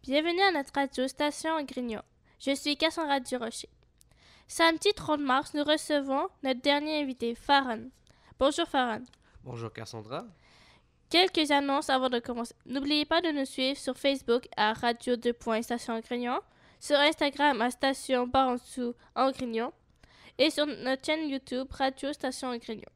Bienvenue à notre radio Station Grignon. Je suis Cassandra Durocher. Samedi 30 mars, nous recevons notre dernier invité, Farhan. Bonjour Farhan. Bonjour Cassandra. Quelques annonces avant de commencer. N'oubliez pas de nous suivre sur Facebook à Radio 2. Station Grignon, sur Instagram à Station Barançou en Grignon et sur notre chaîne YouTube Radio Station Grignon.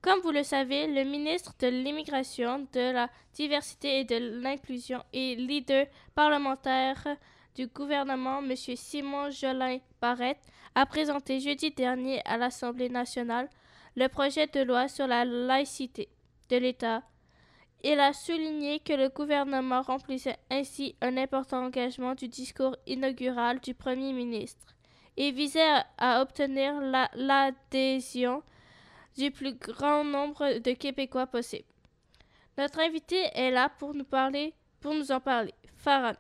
Comme vous le savez, le ministre de l'Immigration, de la Diversité et de l'Inclusion et leader parlementaire du gouvernement, M. Simon Jolin Barrette, a présenté jeudi dernier à l'Assemblée nationale le projet de loi sur la laïcité de l'État. Il a souligné que le gouvernement remplissait ainsi un important engagement du discours inaugural du Premier ministre et visait à obtenir l'adhésion du plus grand nombre de Québécois possible. Notre invité est là pour nous en parler. Farhan,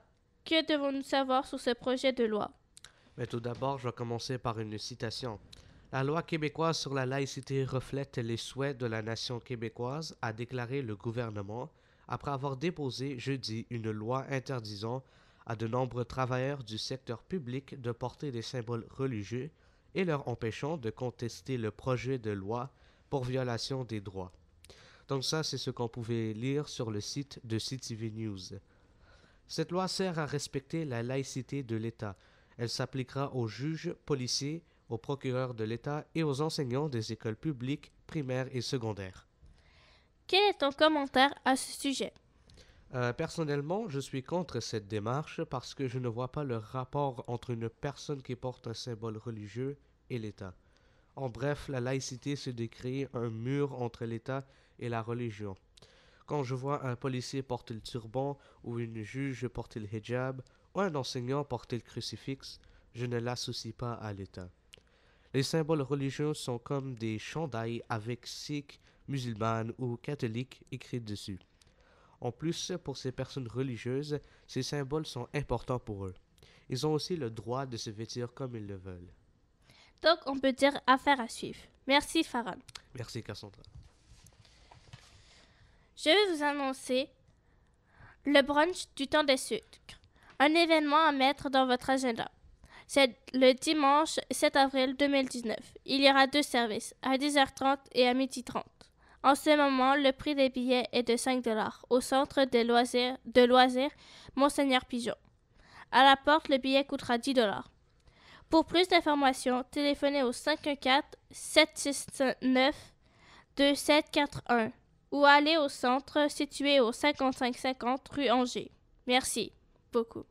que devons-nous savoir sur ce projet de loi? Mais tout d'abord, je vais commencer par une citation. La loi québécoise sur la laïcité reflète les souhaits de la nation québécoise, a déclaré le gouvernement, après avoir déposé jeudi une loi interdisant à de nombreux travailleurs du secteur public de porter des symboles religieux et leur empêchant de contester le projet de loi pour violation des droits. Donc ça, c'est ce qu'on pouvait lire sur le site de CTV News. Cette loi sert à respecter la laïcité de l'État. Elle s'appliquera aux juges, policiers, aux procureurs de l'État et aux enseignants des écoles publiques, primaires et secondaires. Quel est ton commentaire à ce sujet? Personnellement, je suis contre cette démarche parce que je ne vois pas le rapport entre une personne qui porte un symbole religieux et l'État. En bref, la laïcité, c'est de créer un mur entre l'État et la religion. Quand je vois un policier porter le turban ou une juge porter le hijab ou un enseignant porter le crucifix, je ne l'associe pas à l'État. Les symboles religieux sont comme des chandails avec sikh, musulmanes ou catholiques écrits dessus. En plus, pour ces personnes religieuses, ces symboles sont importants pour eux. Ils ont aussi le droit de se vêtir comme ils le veulent. Donc, on peut dire affaire à suivre. Merci Farhan. Merci Cassandra. Je vais vous annoncer le brunch du temps des sucres, un événement à mettre dans votre agenda. C'est le dimanche 7 avril 2019. Il y aura 2 services, à 10h30 et à 12h30. En ce moment, le prix des billets est de 5 $ au centre de loisirs Monseigneur Pigeon. À la porte, le billet coûtera 10 $. Pour plus d'informations, téléphonez au 514-769-2741 ou allez au centre situé au 5550 rue Angers. Merci beaucoup.